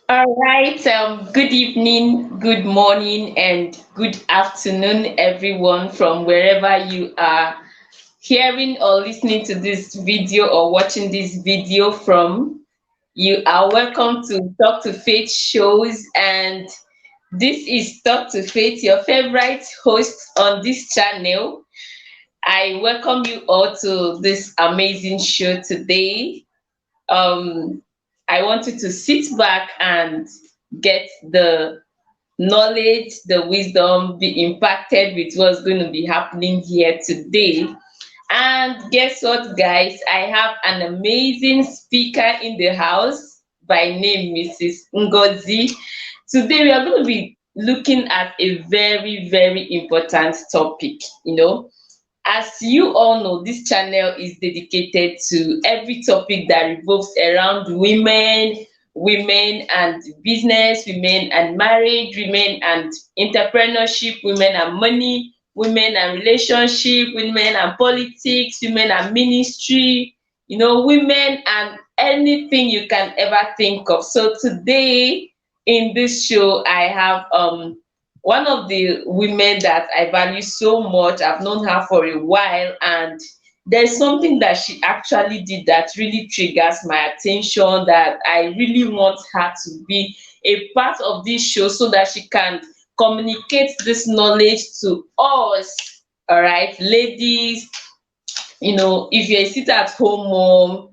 All right. Good evening, good morning, and good afternoon, everyone, from wherever you are hearing or listening to this video or watching this video from. You are welcome to Talk to Faith shows, and this is Talk to Faith, your favorite host on this channel. I welcome you all to this amazing show today. um I want you to sit back and get the knowledge, the wisdom, be impacted with what's going to be happening here today. And guess what, guys? I have an amazing speaker in the house by name Mrs. Ngozi. Today we are going to be looking at a very, very important topic. As you all know, this channel is dedicated to every topic that revolves around women and business, women and marriage, women and entrepreneurship, women and money, women and relationship, women and politics, women and ministry, women and anything you can ever think of. So today in this show, I have one of the women that I value so much. I've known her for a while, and there's something that she actually did that really triggers my attention, that I really want her to be a part of this show so that she can communicate this knowledge to us. All right, ladies, if you're a sit at home mom,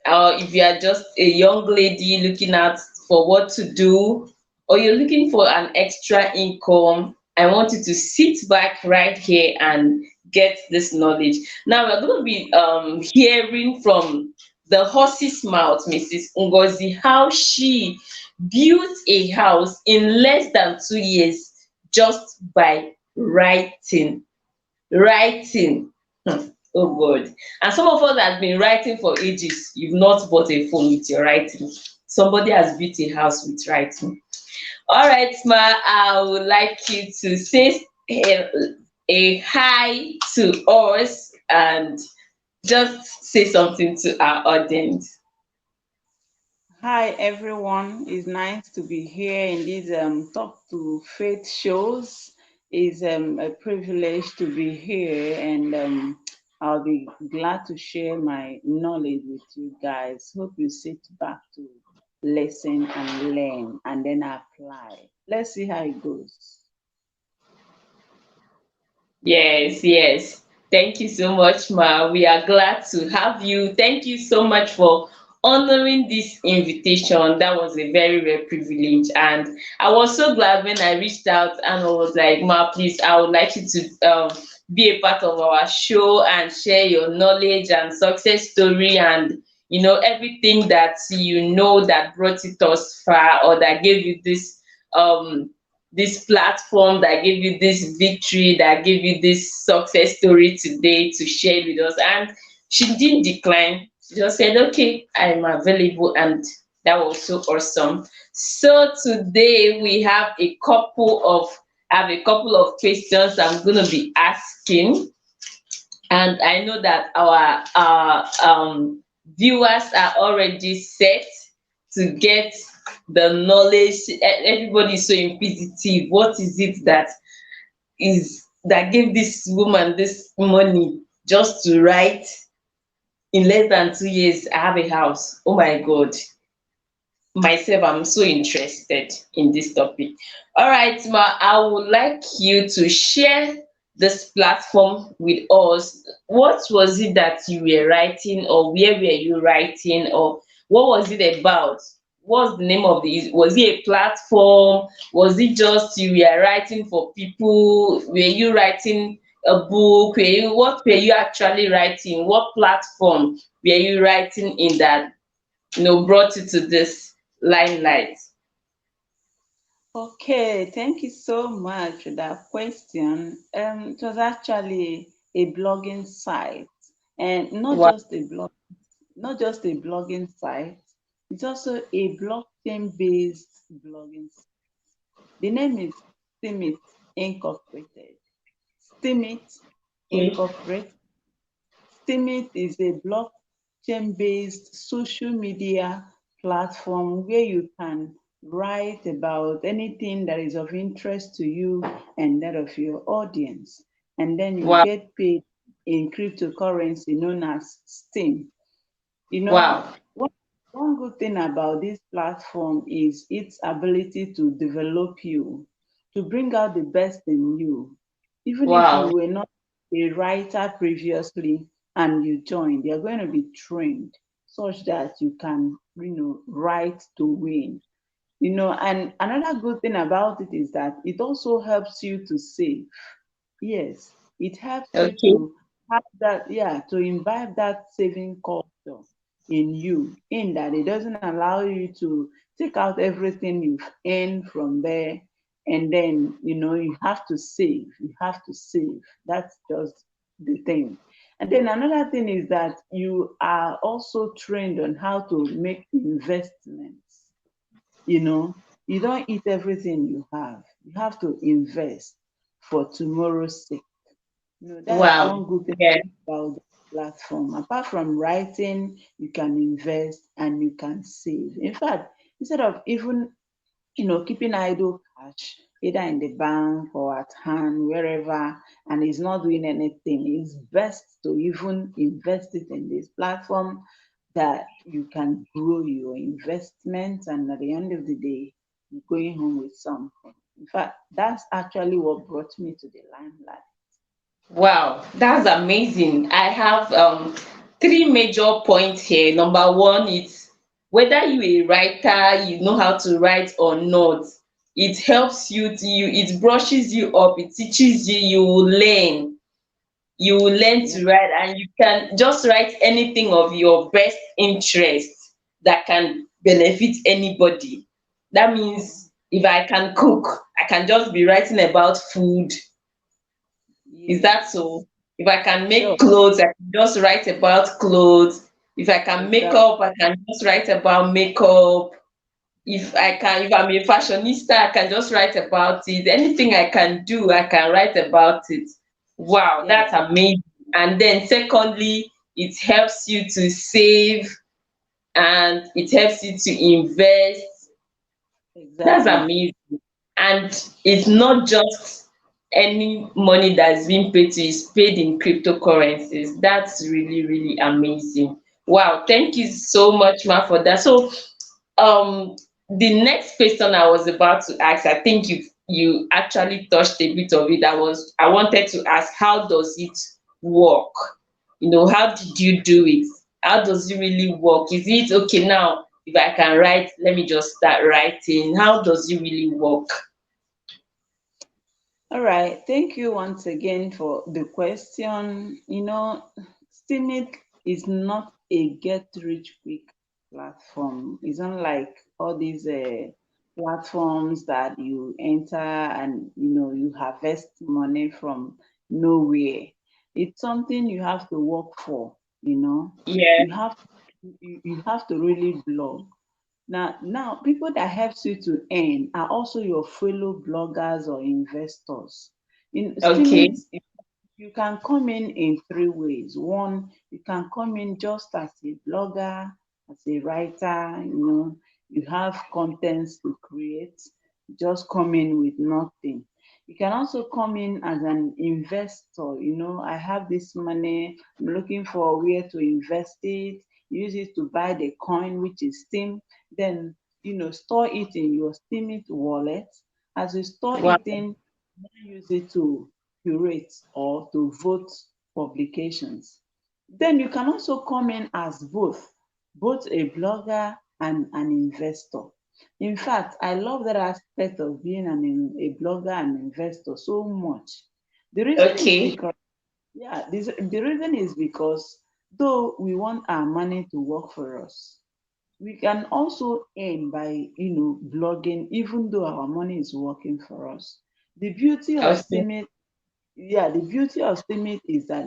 or if you are just a young lady looking out for what to do, or you're looking for an extra income, I want you to sit back right here and get this knowledge. Now we're going to be hearing from the horse's mouth, Mrs. Ngozi, how she built a house in less than 2 years just by writing. Writing. Oh God. And some of us have been writing for ages. You've not bought a phone with your writing. Somebody has built a house with writing. All right, Ma, I would like you to say a hi to us and just say something to our audience. Hi everyone, it's nice to be here in this Talk to Faith shows. It's a privilege to be here, and I'll be glad to share my knowledge with you guys. Hope you sit back to listen and learn and then apply. Let's see how it goes. Yes, yes. Thank you so much, Ma. We are glad to have you. Thank you so much for honoring this invitation. That was a very rare privilege. And I was so glad when I reached out and I was like, Ma, please, I would like you to be a part of our show and share your knowledge and success story and everything that that brought it thus far or that gave you this platform, that gave you this victory, that gave you this success story today to share with us. And she didn't decline. She just said, okay, I'm available. And that was so awesome. So today we have a couple of questions I'm gonna be asking. And I know that our viewers are already set to get the knowledge. Everybody is so inquisitive. What is it that gave this woman this money just to write in less than 2 years? I have a house. Oh my God. Myself, I'm so interested in this topic. All right, Ma, I would like you to share this platform with us. What was it that you were writing, or where were you writing, or what was it about? What's the name of the, was it a platform? Was it just you were writing for people? Were you writing a book? What were you actually writing? What platform were you writing in that brought you to this limelight? Okay, thank you so much for that question. It was actually a blogging site, and Wow. not just a blogging site. It's also a blockchain-based blogging site. The name is Steemit Incorporated. Steemit Okay. Incorporated. Steemit is a blockchain-based social media platform where you can write about anything that is of interest to you and that of your audience. And then you Wow. get paid in cryptocurrency known as Steam. You know, Wow. one good thing about this platform is its ability to develop you, to bring out the best in you. Even if you Wow. were not a writer previously and you joined, you're going to be trained such that you can, write to win. And another good thing about it is that it also helps you to save. Yes, it helps you Okay. to have that, yeah, to imbibe that saving culture in you, in that it doesn't allow you to take out everything you've earned from there and then, you have to save. You have to save. That's just the thing. And then another thing is that you are also trained on how to make investments. You don't eat everything you have. You have to invest for tomorrow's sake. That's Wow. one good thing Yeah. about the platform. Apart from writing, you can invest and you can save. In fact, instead of even keeping idle cash either in the bank or at hand, wherever, and it's not doing anything, it's best to even invest it in this platform that you can grow your investment, and at the end of the day, you're going home with something. In fact, that's actually what brought me to the limelight. Wow, that's amazing. I have three major points here. Number one is whether you a writer, you know how to write or not, it helps it brushes you up, it teaches you, you will learn Yeah. to write, and you can just write anything of your best interest that can benefit anybody. That means if I can cook, I can just be writing about food. Is that Yes. so? If I can Sure. make clothes, I can just write about clothes. If I can make Exactly. up, I can just write about makeup. If I'm a fashionista, I can just write about it. Anything I can do, I can write about it. Wow, that's Yeah. amazing. And then secondly, it helps you to save and it helps you to invest. That's Exactly. amazing. And it's not just any money that's being paid to you, it's paid in cryptocurrencies. That's really, really amazing. Wow, thank you so much, Ma, for that. So um the next question I was about to ask, I think you actually touched a bit of it. I wanted to ask, how does it work? How did you do it? How does it really work? Is it okay now? If I can write, let me just start writing. How does it really work? All right. Thank you once again for the question. Steemit is not a get rich quick platform. It's unlike all these platforms that you enter and you harvest money from nowhere. It's something you have to work for. Yeah. You have you have to really blog. Now, people that helps you to earn are also your fellow bloggers or investors. In Okay. Steemit, you can come in three ways. One, you can come in just as a blogger, as a writer. You have contents to create. Just come in with nothing. You can also come in as an investor. I have this money. I'm looking for where to invest it. Use it to buy the coin, which is Steam. Then store it in your Steemit wallet. As you store Wow. it in, then use it to curate or to vote publications. Then you can also come in as both a blogger and an investor. In fact, I love that aspect of being a blogger and investor so much. The reason is Okay. because, yeah, the reason is because though we want our money to work for us, we can also earn by blogging, even though our money is working for us. The beauty of Okay. Steemit Yeah, the beauty of Steemit is that,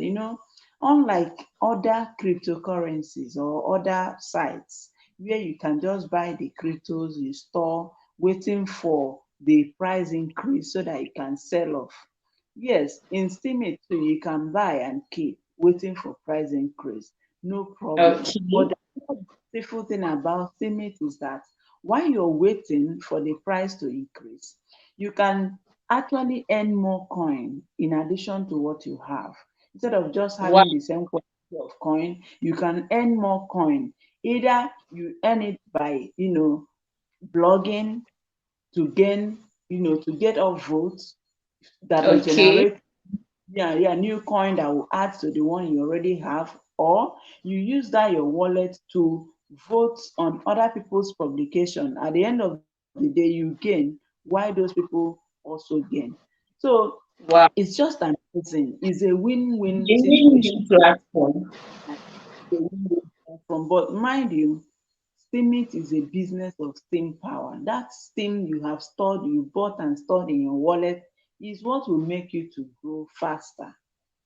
unlike other cryptocurrencies or other sites where you can just buy the cryptos, you store, waiting for the price increase so that you can sell off. Yes, in Steemit too, you can buy and keep waiting for price increase, no problem. Okay. But the beautiful thing about Steemit is that while you're waiting for the price to increase, you can actually earn more coin in addition to what you have. Instead of just Wow. having the same quantity of coin, you can earn more coin. Either you earn it by, blogging to gain, to get off votes that will Okay. generate, yeah, new coin that will add to the one you already have, or you use that your wallet to vote on other people's publication. At the end of the day, you gain why those people also gain. So Wow. it's just amazing. It's a win-win A situation. win-win platform. It's a win-win platform. But mind you, Steemit is a business of steam power. That steam you have stored, you bought and stored in your wallet is what will make you to grow faster.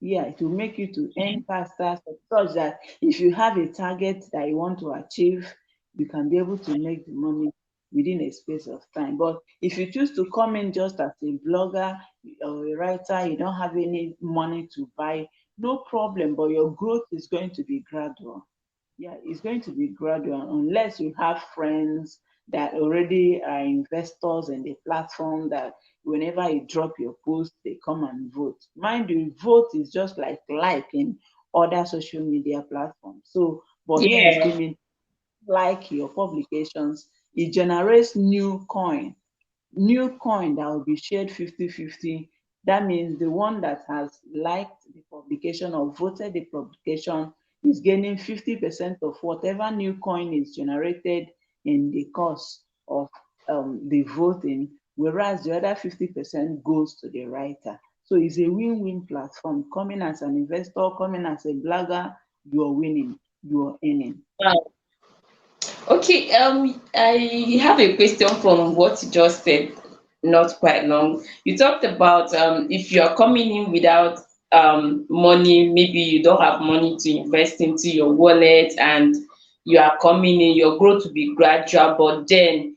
Yeah, it will make you to earn faster, such that if you have a target that you want to achieve, you can be able to make the money within a space of time. But if you choose to come in just as a blogger or a writer, you don't have any money to buy, no problem, but your growth is going to be gradual. Yeah, it's going to be gradual unless you have friends that already are investors in the platform that whenever you drop your post, they come and vote. Mind you, vote is just like in other social media platforms. So, but here in Yeah. streaming, like your publications, it generates new coin that will be shared 50-50. That means the one that has liked the publication or voted the publication is gaining 50% of whatever new coin is generated in the course of the voting, whereas the other 50% goes to the writer. So it's a win-win platform. Coming as an investor, coming as a blogger, you're winning, you're earning. Wow. Okay, I have a question from what you just said, not quite long. You talked about if you are coming in without money, maybe you don't have money to invest into your wallet, and you are coming in, your growth will be gradual, but then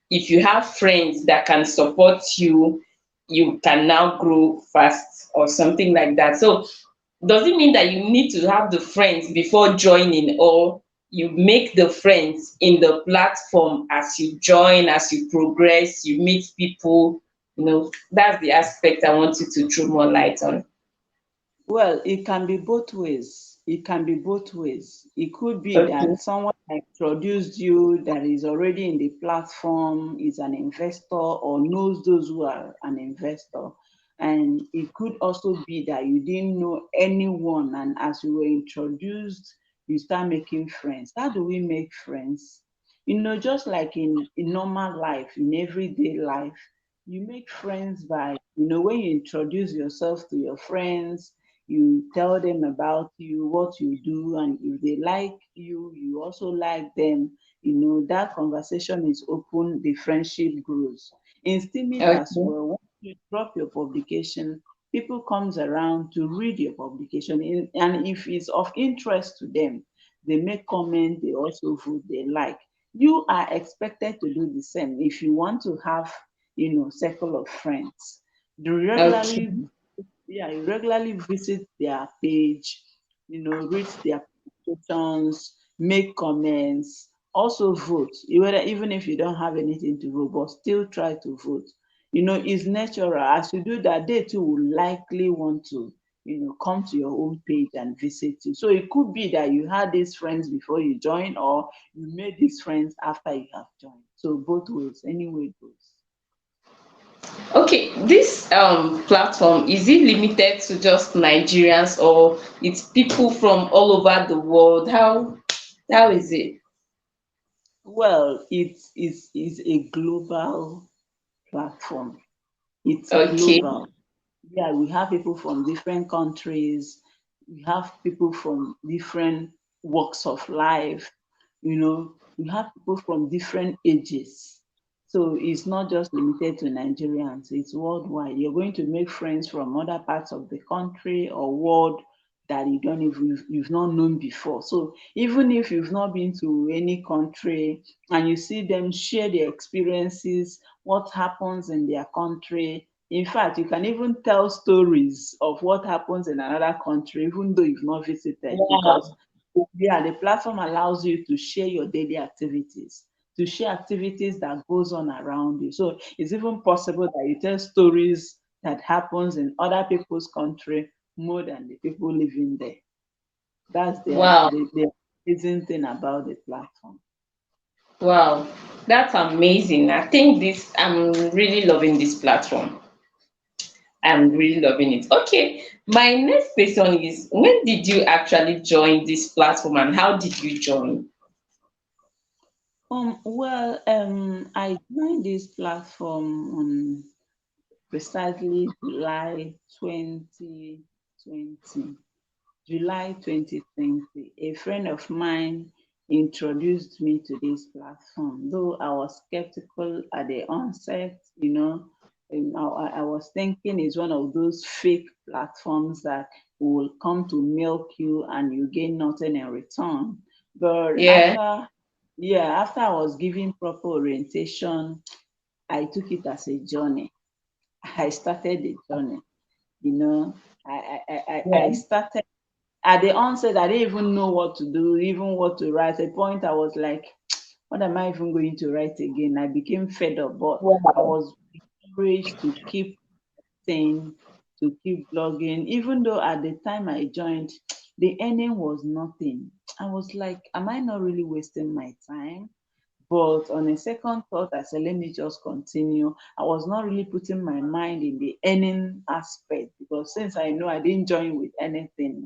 if you have friends that can support you, you can now grow fast or something like that. So does it mean that you need to have the friends before joining, or you make the friends in the platform as you join, as you progress, you meet people? That's the aspect I want you to throw more light on. Well, it can be both ways. It can be both ways. It could be Okay. that someone introduced you that is already in the platform, is an investor or knows those who are an investor. And it could also be that you didn't know anyone, and as you were introduced, you start making friends. How do we make friends? Just like in normal life, in everyday life, you make friends by, when you introduce yourself to your friends, you tell them about you, what you do, and if they like you, you also like them. That conversation is open, the friendship grows. In Steemit as Okay. well, once you drop your publication, people comes around to read your publication, and if it's of interest to them, they make comment, they also vote, they like. You are expected to do the same if you want to have, circle of friends. Do Okay. regularly, yeah, you regularly visit their page, read their publications, make comments, also vote. Even if you don't have anything to vote, but still try to vote. It's natural. As you do that, they too will likely want to, come to your own page and visit you. So it could be that you had these friends before you join, or you made these friends after you have joined. So both ways, any way it goes. Okay, this platform, is it limited to just Nigerians, or it's people from all over the world? How is it? Well, it's a global platform. It's Okay. global. Yeah, we have people from different countries. We have people from different walks of life. We have people from different ages. So it's not just limited to Nigerians, it's worldwide. You're going to make friends from other parts of the country or world that you've not known before. So even if you've not been to any country and you see them share their experiences, what happens in their country, in fact, you can even tell stories of what happens in another country, even though you've not visited, because Wow. yeah, the platform allows you to share your daily activities, to share activities that goes on around you. So it's even possible that you tell stories that happens in other people's country more than the people living there. That's Wow. the amazing thing about the platform. Wow. That's amazing. I think this, I'm really loving this platform. I'm really loving it. Okay. My next question is, when did you actually join this platform and how did you join? I joined this platform on precisely July 2020. July 2020, a friend of mine introduced me to this platform. Though I was skeptical at the onset, I was thinking it's one of those fake platforms that will come to milk you and you gain nothing in return. But Yeah. after I was given proper orientation, I took it as a journey. I started the journey. You know, I Yeah. started at the onset. I didn't even know what to do, even what to write. At a point, I was like, what am I even going to write again? I became fed up, but I Wow. was encouraged to keep saying, to keep blogging, even though at the time I joined, the earning was nothing. I was like, am I not really wasting my time? But on a second thought, I said, let me just continue. I was not really putting my mind in the earning aspect because since I know I didn't join with anything,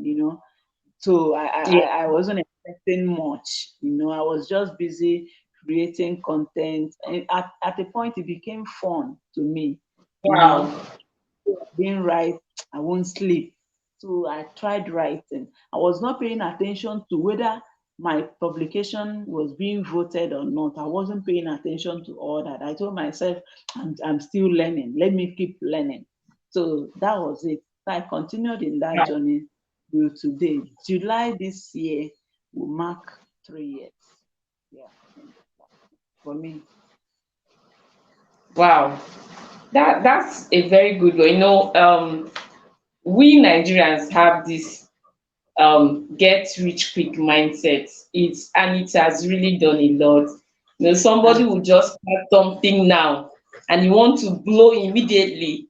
so Yeah. I wasn't expecting much. I was just busy creating content. And at a point, it became fun to me. You Wow. know, being right, I won't sleep. So I tried writing. I was not paying attention to whether my publication was being voted or not. I wasn't paying attention to all that. I told myself, I'm still learning. Let me keep learning. So that was it. So I continued in that Wow. journey till today. July this year will mark 3 years. Yeah, for me. Wow. That's a very good one. We Nigerians have this get rich quick mindset. It has really done a lot. Somebody Ah, will just start something now and you want to blow immediately.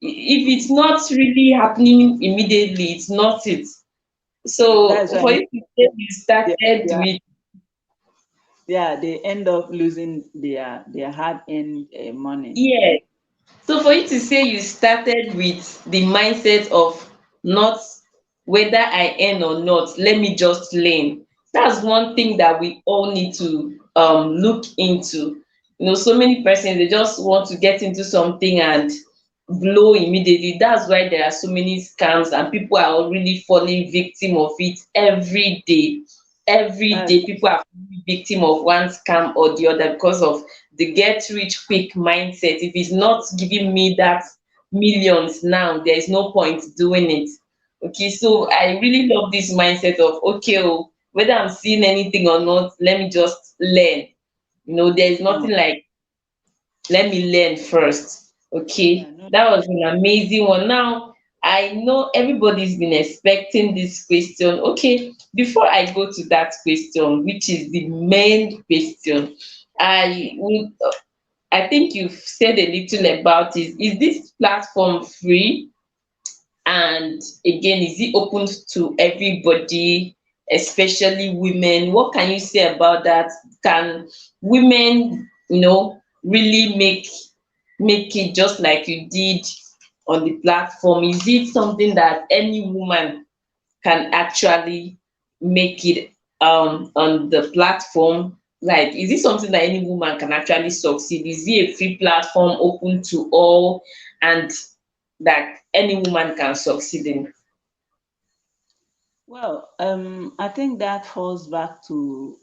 If it's not really happening immediately, it's not it. So that's why for you to say you they, started they, with, they end up losing their hard-earned money. yeah. So for you to say you started with the mindset of not whether I earn or not, let me just learn. That's one thing that we all need to look into. So many persons they just want to get into something and blow immediately. That's why there are so many scams and people are really falling victim of it every day. Every That's day people are falling victim of one scam or the other because of the get rich quick mindset. If it's not giving me that millions now, there is no point doing it. Okay, so I really love this mindset of okay, oh, whether I'm seeing anything or not, let me just learn. There's no, nothing like let me learn first. yeah, Okay, no, that was an amazing one. Now, I know everybody's been expecting this question. Okay, before I go to that question, which is the main question, I would, I think you've said a little about it. Is this platform free? And again, is it open to everybody, especially women? What can you say about that? Can women, really make it just like you did on the platform? Is it something that any woman can actually make it on the platform? Like, is it something that any woman can actually succeed? Is it a free platform open to all and that any woman can succeed in? well, I think that falls back to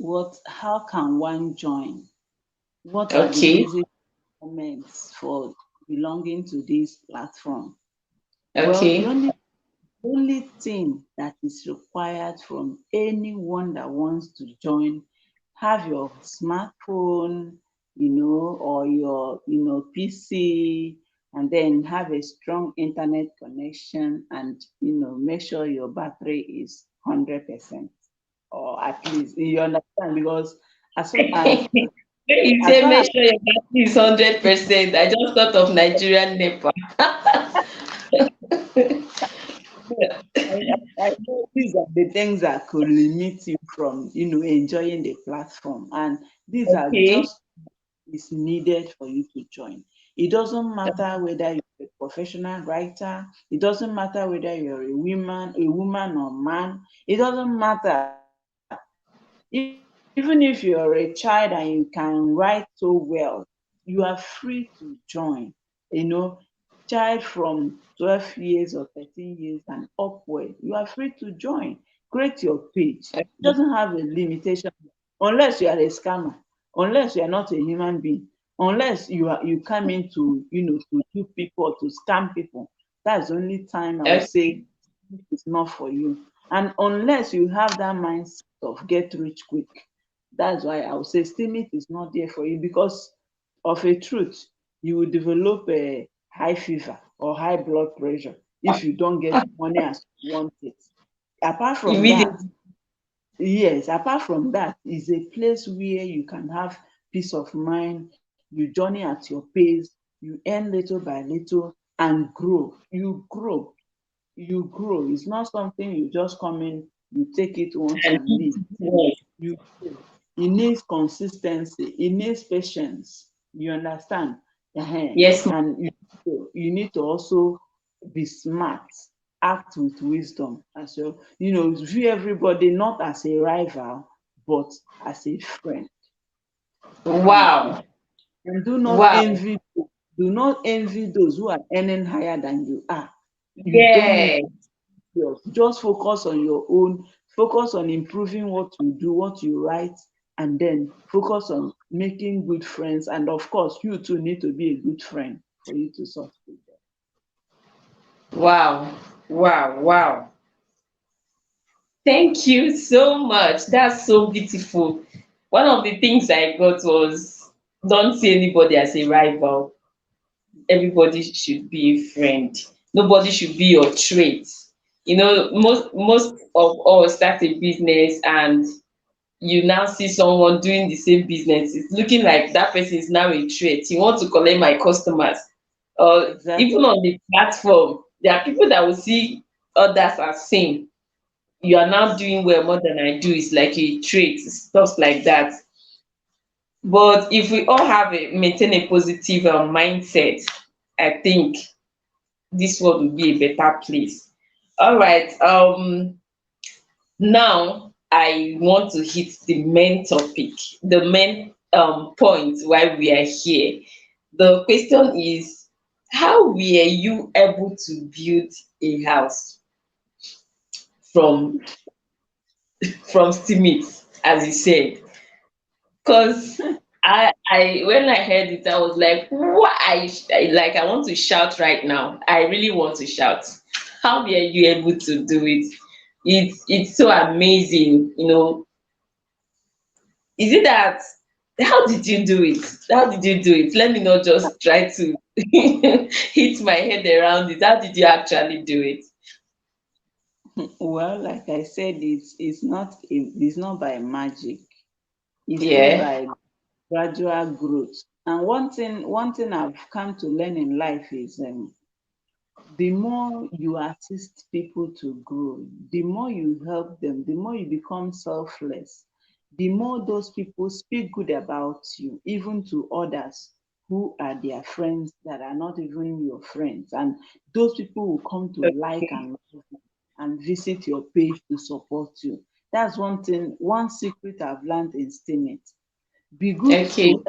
how can one join? What are the Okay, basic elements for belonging to this platform? Well, the okay, only thing that is required from anyone that wants to join, have your smartphone, or your, PC, and then have a strong internet connection, and make sure your battery is 100%, or at least you understand, because as soon as When you As say far make as sure your battery is 100%, I just thought of Nigerian NEPA. I know these are the things that could limit you from, enjoying the platform. And these are Okay. just is needed for you to join. It doesn't matter whether you're a professional writer, it doesn't matter whether you're a woman or man, it doesn't matter. Even if you're a child and you can write so well, you are free to join. You know, child from 12 years or 13 years and upward, you are free to join. Create your page. It doesn't have a limitation unless you are a scammer, unless you are not a human being, unless you come into, to dupe people, to scam people. That's the only time I would Okay. say it's not for you. And unless you have that mindset of get rich quick, that's why I would say Steemit is not there for you, because of a truth, you will develop a high fever or high blood pressure if you don't get money as you want it. Apart from that, Immediately. yes, apart from that, is a place where you can have peace of mind. You journey at your pace, you earn little by little and grow. You grow. It's not something you just come in, you take it once And and eat leave. it well. You grow. It needs consistency. It needs patience. You understand? Ehen. Yes, ma'am. And you need to also be smart, act with wisdom as well. View everybody not as a rival, but as a friend. Mhm. Wow. And do not Wow. envy. Do not envy those who are earning higher than you are. You don't need Yeah. yours. Just focus on your own, focus on improving what you do, what you write, and then focus on making good friends. And of course, you too need to be a good friend for you to succeed. Wow. Wow. Wow. Thank you so much. That's so beautiful. One of the things I got was don't see anybody as a rival. Everybody should be a friend. Nobody should be your trait. Most of us start a business and you now see someone doing the same business. It's looking like that person is now a trait. You want to collect my customers. Or Exactly. even on the platform, there are people that will see others as same. You are now doing well more than I do. It's like a trait, stuff like that. But if we all have maintain a positive mindset, I think this world will be a better place. All right. Now I want to hit the main topic, the main point why we are here. The question is, how were you able to build a house from Steemit, as you said? Because I when I heard it, I was like, what? Like I want to shout right now. I really want to shout. How were you able to do it? It's so amazing. Is it that? How did you do it? How did you do it? Let me not just try to hit my head around it. How did you actually do it? Well, like I said, it's not by magic. It's still Yeah. by gradual growth. And one thing I've come to learn in life is the more you assist people to grow, the more you help them, the more you become selfless, the more those people speak good about you, even to others who are their friends that are not even your friends. And those people will come to like and love you and visit your page to support you. That's one thing, one secret I've learned in Steemit. Be good Okay. to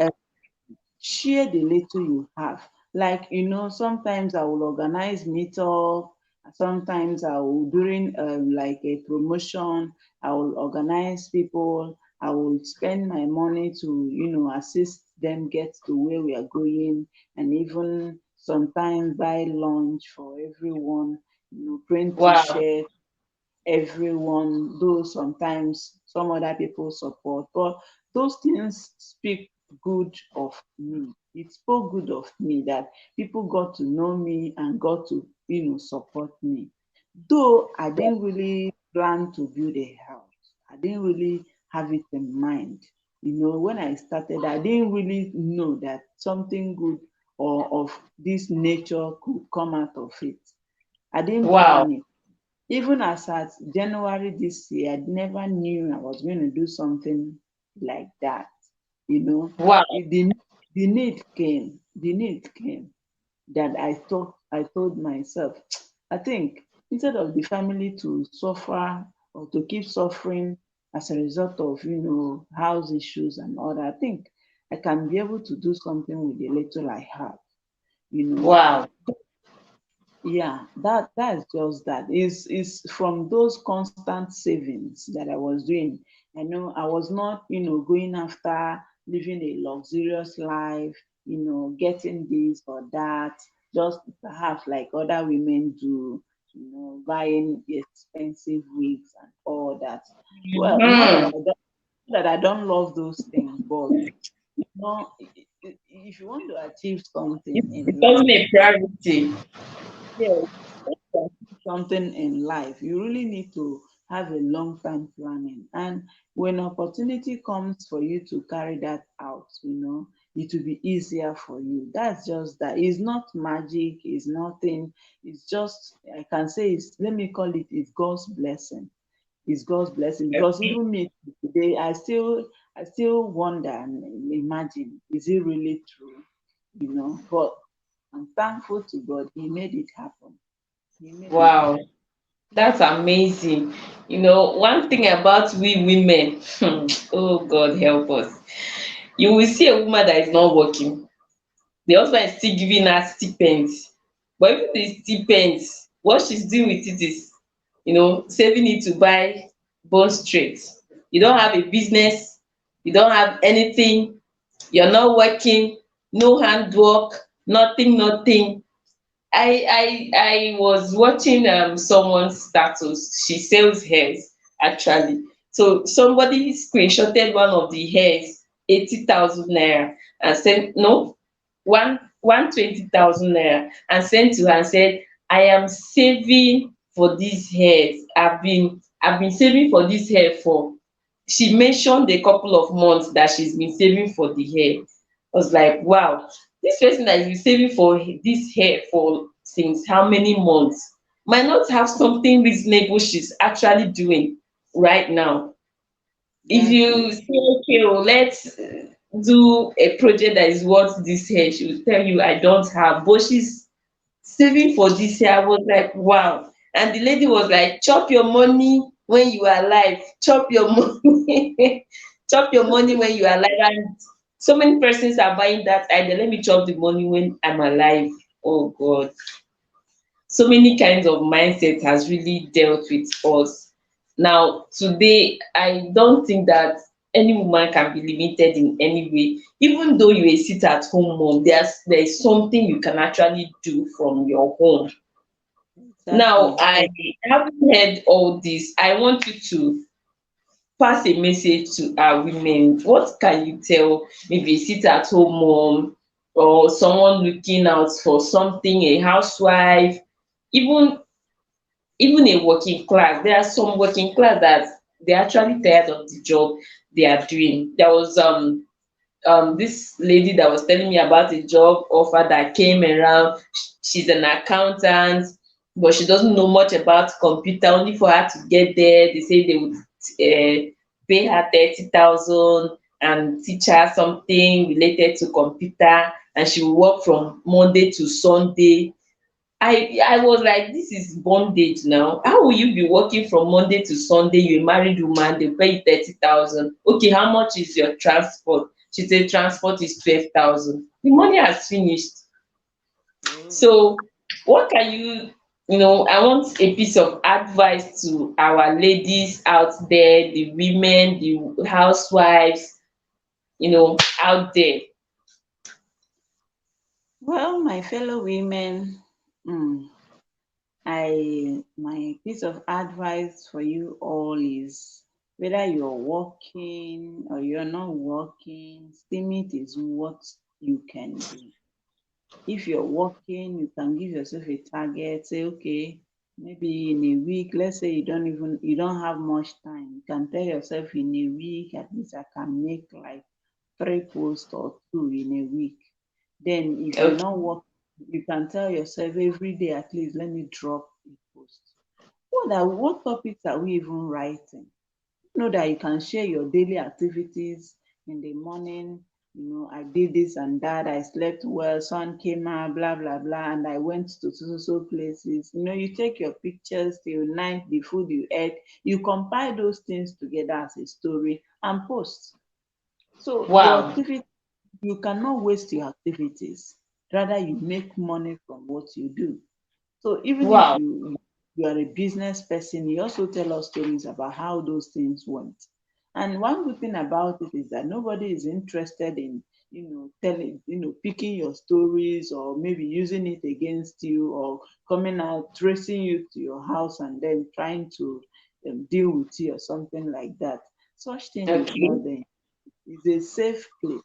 share the little you have. Like, sometimes I will organize meetup, sometimes I will, during like a promotion, I will organize people, I will spend my money to, assist them get to where we are going, and even sometimes buy lunch for everyone, print Wow. t-shirt, everyone, though sometimes some other people support, but those things speak good of me. It spoke good of me that people got to know me and got to, support me. Though I didn't really plan to build a house, I didn't really have it in mind. When I started, I didn't really know that something good or of this nature could come out of it. I didn't Wow. plan it. Even as at January this year, I never knew I was going to do something like that. You know, Wow. the need came. The need came that I told myself, I think instead of the family to suffer or to keep suffering as a result of house issues and all that, I think I can be able to do something with the little I have. You know, Wow. yeah, that's just that. Is from those constant savings that I was doing. I know I was not, going after living a luxurious life, getting this or that, just perhaps like other women do, buying expensive wigs and all that. Well, Hmm. not that I don't love those things, but if you want to achieve something It's in life, becoming a priority. yeah, something in life, you really need to have a long-term planning. And when opportunity comes for you to carry that out, it will be easier for you. That's just that. It's not magic, it's nothing. It's just, I can say, let me call it's God's blessing. It's God's blessing because Okay. even me today, I still wonder and imagine, is it really true? But I'm thankful to God. He made it happen. He made it Wow. That's amazing. One thing about we women, oh God help us. You will see a woman that is not working. The husband is still giving her stipend. But even the stipend, what she's doing with it is, saving it to buy bone straight. You don't have a business, you don't have anything, you're not working, no handwork, nothing, nothing. I was watching someone's status. She sells hairs actually. So somebody screenshotted one of the hairs, 80,000 naira, and sent no, 120,000 naira, and sent to her and said, I am saving for these hairs. I've been saving for this hair for, she mentioned a couple of months that she's been saving for the hair. I was like, wow, this person that is saving for this hair for since how many months might not have something reasonable she's actually doing right now. If you Definitely. say, okay, oh, let's do a project that is worth this hair, she will tell you, I don't have, but she's saving for this hair. I was like, wow. And the lady was like, chop your money when you are alive, chop your money, chop your money when you are alive. And so many persons are buying that idea. Let me chop the money when I'm alive. Oh God. So many kinds of mindset has really dealt with us. Now, today, I don't think that any woman can be limited in any way. Even though you're a sit-at-home mom, there's something you can actually do from your home. Now, Exactly. I haven't heard all this. I want you to pass a message to our women. What can you tell maybe a sit-at-home mom or someone looking out for something, a housewife, even even a working class? There are some working class that they're actually tired of the job they are doing. There was this lady that was telling me about a job offer that came around. She's an accountant, but she doesn't know much about computer. Only for her to get there, they say they would pay her 30,000 and teach her something related to computer, and she will work from Monday to Sunday. I was like, this is bondage now. How will you be working from Monday to Sunday? You're a married woman, they pay you 30,000. Okay, how much is your transport? She said transport is 12,000. The money has finished. Oh. So what can I want a piece of advice to our ladies out there, the women, the housewives, out there. Well, my fellow women, mm, my piece of advice for you all is whether you're working or you're not working, limit is what you can do. If you're working, you can give yourself a target. Say, okay, Maybe in a week, let's say you don't have much time. You can tell yourself in a week, at least I can make like 3 posts or two in a week. Then if you're Okay. not working, you can tell yourself every day at least let me drop a post. What topics are we even writing? Know that you can share your daily activities in the morning. I did this and that, I slept well, sun came out, blah blah blah, and I went to so places. You take your pictures till night, the food you ate, you compile those things together as a story and post. So your Wow. activity, you cannot waste your activities. Rather, you make money from what you do. So even if Wow. you are a business person, you also tell us stories about how those things went. And one good thing about it is that nobody is interested in, telling, picking your stories or maybe using it against you or coming out, tracing you to your house and then trying to deal with you or something like that. Such thing is Okay. not there. It's a safe place.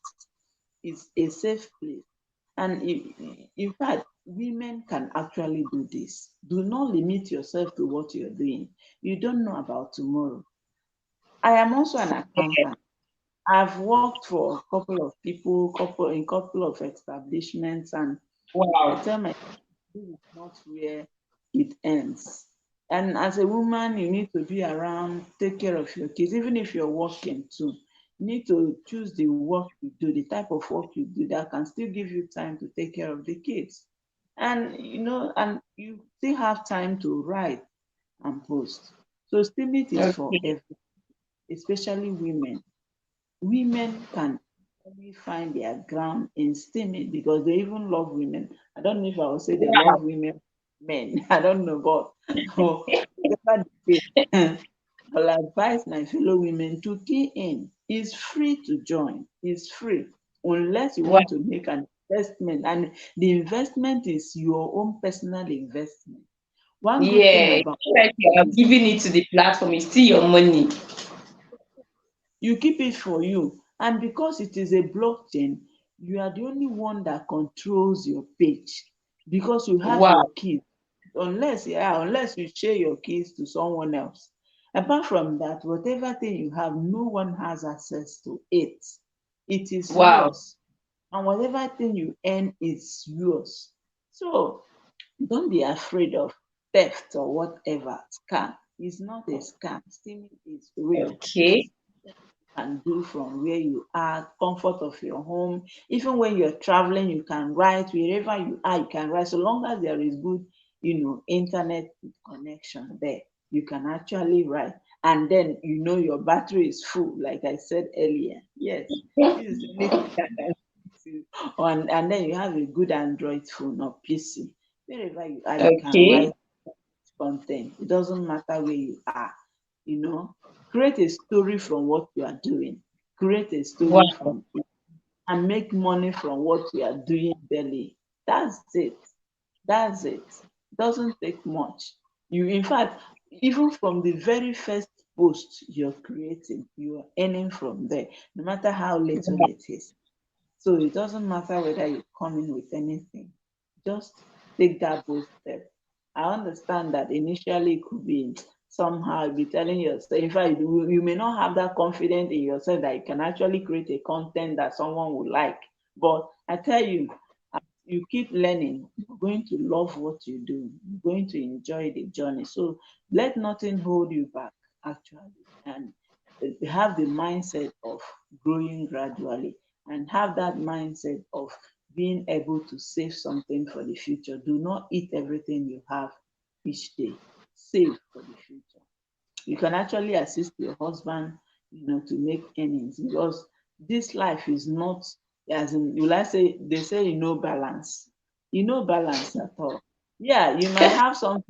It's a safe place. And in fact, women can actually do this. Do not limit yourself to what you're doing. You don't know about tomorrow. I am also an accountant. I've worked for a couple of people, couple of establishments, and I Wow. tell my this is not where it ends. And as a woman, you need to be around, take care of your kids, even if you're working too. You need to choose the work you do, the type of work you do that can still give you time to take care of the kids. And you still have time to write and post. So STEAMIT is for Okay. everyone, especially women. Women can only find their ground in STEAMIT because they even love women. I don't know if I would say they love Wow. women, men. I don't know, but whatever the case, I'll advise my fellow women to key in. It's free to join. It's free unless you Wow. want to make an investment, and the investment is your own personal investment. One good thing Yeah. about It's like you are is giving it to the platform. It's still your money. you keep it for you. And because it is a blockchain, you are the only one that controls your page because you have Wow. your keys. Unless you share your keys to someone else. Apart from that, whatever thing you have, no one has access to it. It is Wow. yours. And whatever thing you earn is yours. So don't be afraid of theft or whatever. Scam. It's not a scam. Stealing is real. Okay. Can do from where you are, comfort of your home. Even when you're traveling, you can write wherever you are, you can write. So long as there is good, internet connection there, you can actually write. And then your battery is full, like I said earlier. Yes, this is the only thing I can do. And then you have a good Android phone or PC. Wherever you are, you can Okay. write content. It doesn't matter where you are, you know. Create a story from what you are doing. Create a story Wow. from it and make money from what you are doing daily. That's it. That's it. Doesn't take much. In fact, even from the very first post you're creating, you are earning from there, no matter how little it is. So it doesn't matter whether you come in with anything. Just take that bold step. I understand that initially it could be somehow you'll be telling yourself, in fact, you may not have that confidence in yourself that you can actually create a content that someone would like. But I tell you, as you keep learning, you're going to love what you do. You're going to enjoy the journey. So let nothing hold you back, actually. And have the mindset of growing gradually and have that mindset of being able to save something for the future. Do not eat everything you have each day. Save for the future. You can actually assist your husband, to make earnings because this life is not as in will I say they say balance. Balance at all. Yeah, you might have something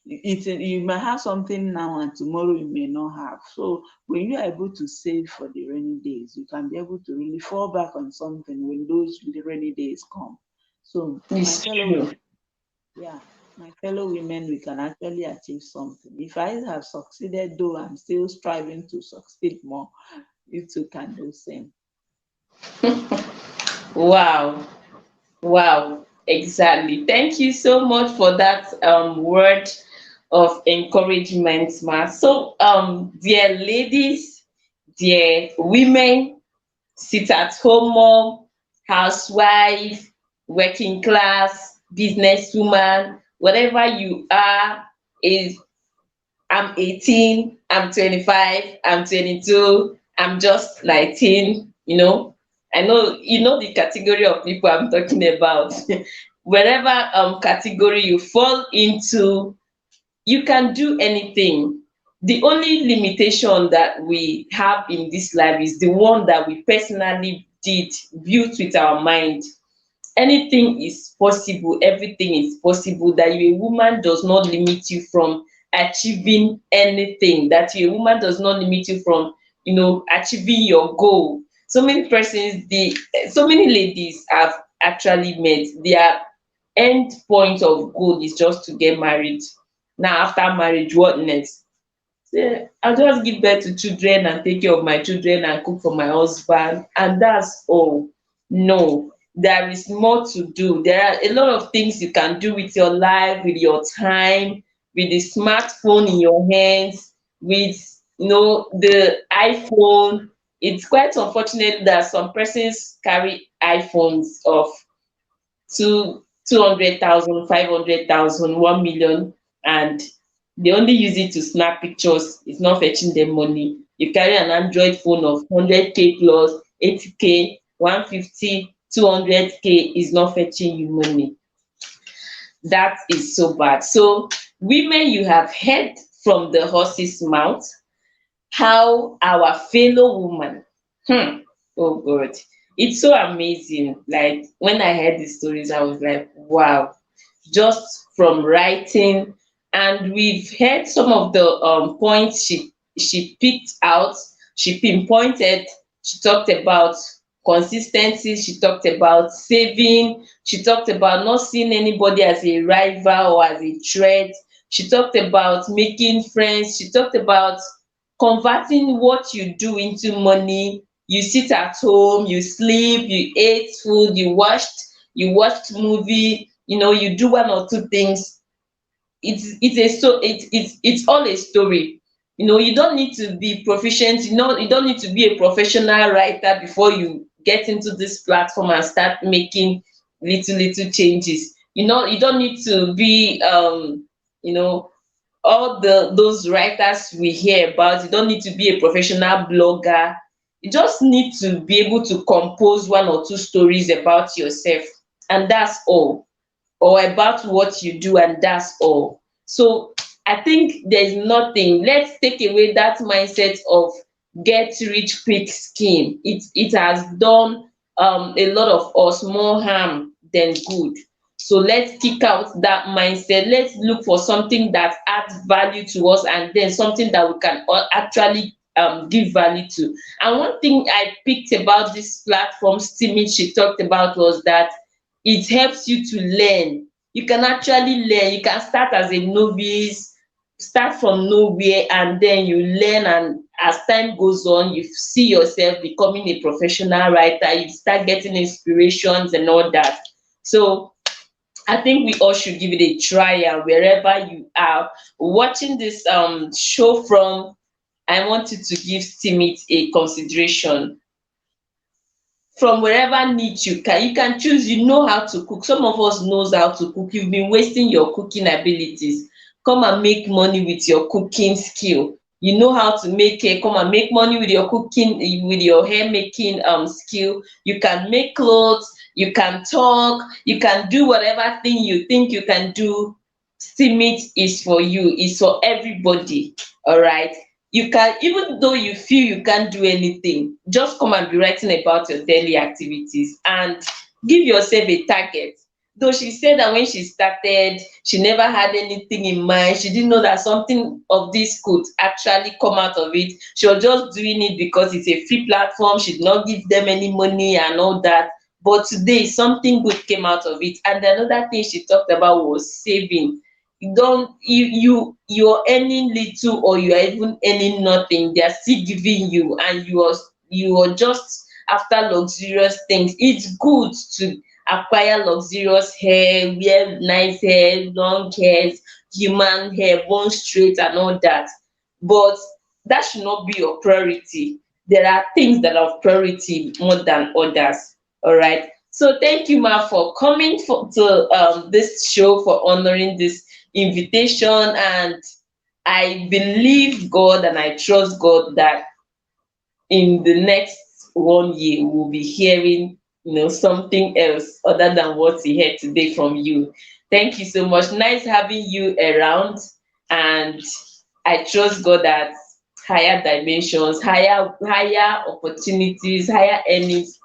you might have something now and tomorrow you may not have. So when you're able to save for the rainy days, you can be able to really fall back on something when those rainy days come. So my It's fellow true. yeah, my fellow women, we can actually achieve something. If I have succeeded, though I'm still striving to succeed more, you too can do same. Wow. Wow. Exactly. Thank you so much for that word of encouragement, ma. So, dear ladies, dear women, sit at home mom, housewife, working class, businesswoman, whatever you are, is I'm 18, I'm 25, I'm 22, I'm just 19, I know you know the category of people I'm talking about. Wherever category you fall into, you can do anything. The only limitation that we have in this life is the one that we personally did built with our mind. Anything is possible, everything is possible. That you a woman does not limit you from achieving anything. That you a woman does not limit you from achieving your goal. So many persons, so many ladies have actually met their end point of goal is just to get married. Now after marriage, what next? Say, I'll just give birth to children and take care of my children and cook for my husband, and that's all. No, there is more to do. There are a lot of things you can do with your life, with your time, with the smartphone in your hands, with the iPhone. It's quite unfortunate that some persons carry iPhones of 200,000, 500,000, 1 million, and they only use it to snap pictures. It's not fetching them money. You carry an Android phone of 100K plus, 80K, 150, 200K is not fetching you money. That is so bad. So, women, you have heard from the horse's mouth how our fellow woman, oh God, it's so amazing. Like when I heard these stories, I was like, wow, just from writing. And we've heard some of the points she picked out, she pinpointed. She talked about consistency, she talked about saving, she talked about not seeing anybody as a rival or as a threat, she talked about making friends, she talked about converting what you do into money. You sit at home, you sleep, you ate food, you watched movie, you do one or two things. It's all a story. You don't need to be proficient, you don't need to be a professional writer before you get into this platform and start making little changes. You don't need to be you know all those writers we hear about. You don't need to be a professional blogger. You just need to be able to compose one or two stories about yourself, and that's all, or about what you do, and that's all. So I think there's nothing. Let's take away that mindset of get rich quick scheme. It has done a lot of us more harm than good. So let's kick out that mindset. Let's look for something that adds value to us, and then something that we can actually give value to. And one thing I picked about this platform, Steamy, she talked about was that it helps you to learn. You can actually learn. You can start as a novice, start from nowhere, and then you learn. And as time goes on, you see yourself becoming a professional writer. You start getting inspirations and all that. So I think we all should give it a try wherever you are watching this show from. I want you to give Steam a consideration. From wherever niche you can choose. You know how to cook. Some of us knows how to cook. You've been wasting your cooking abilities. Come and make money with your cooking skill. You know how to make hair. Come and make money with your cooking, with your hair making skill. You can make clothes, you can talk, you can do whatever thing you think you can do. Steam is for you, it's for everybody. All right, you can, even though you feel you can't do anything, just come and be writing about your daily activities and give yourself a target. Though she said that when she started, she never had anything in mind, she didn't know that something of this could actually come out of it. She was just doing it because it's a free platform, she did not give them any money and all that. But today something good came out of it. And another thing she talked about was saving. You don't you're earning little, or you are even earning nothing, they are still giving you, and you are just after luxurious things. It's good to acquire luxurious hair, wear nice hair, long hairs, human hair, bone straight, and all that. But that should not be your priority. There are things that are of priority more than others. All right. So thank you, Ma, for coming to this show, for honoring this invitation. And I believe God and I trust God that in the next 1 year we'll be hearing, something else other than what we heard today from you. Thank you so much. Nice having you around, and I trust God that higher dimensions, higher opportunities, higher earnings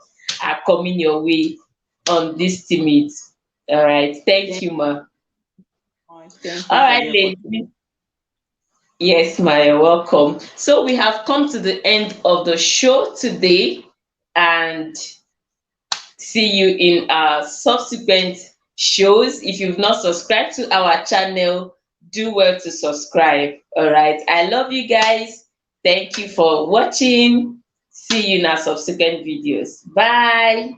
are coming your way on this team. All right. Thank Thank you, Ma. you much. Thank All you for right, the opportunity. ladies. Yes, Ma, you're welcome. So we have come to the end of the show today, and see you in our subsequent shows. If you've not subscribed to our channel, do well to subscribe. All right. I love you guys. Thank you for watching. See you in our subsequent videos. Bye.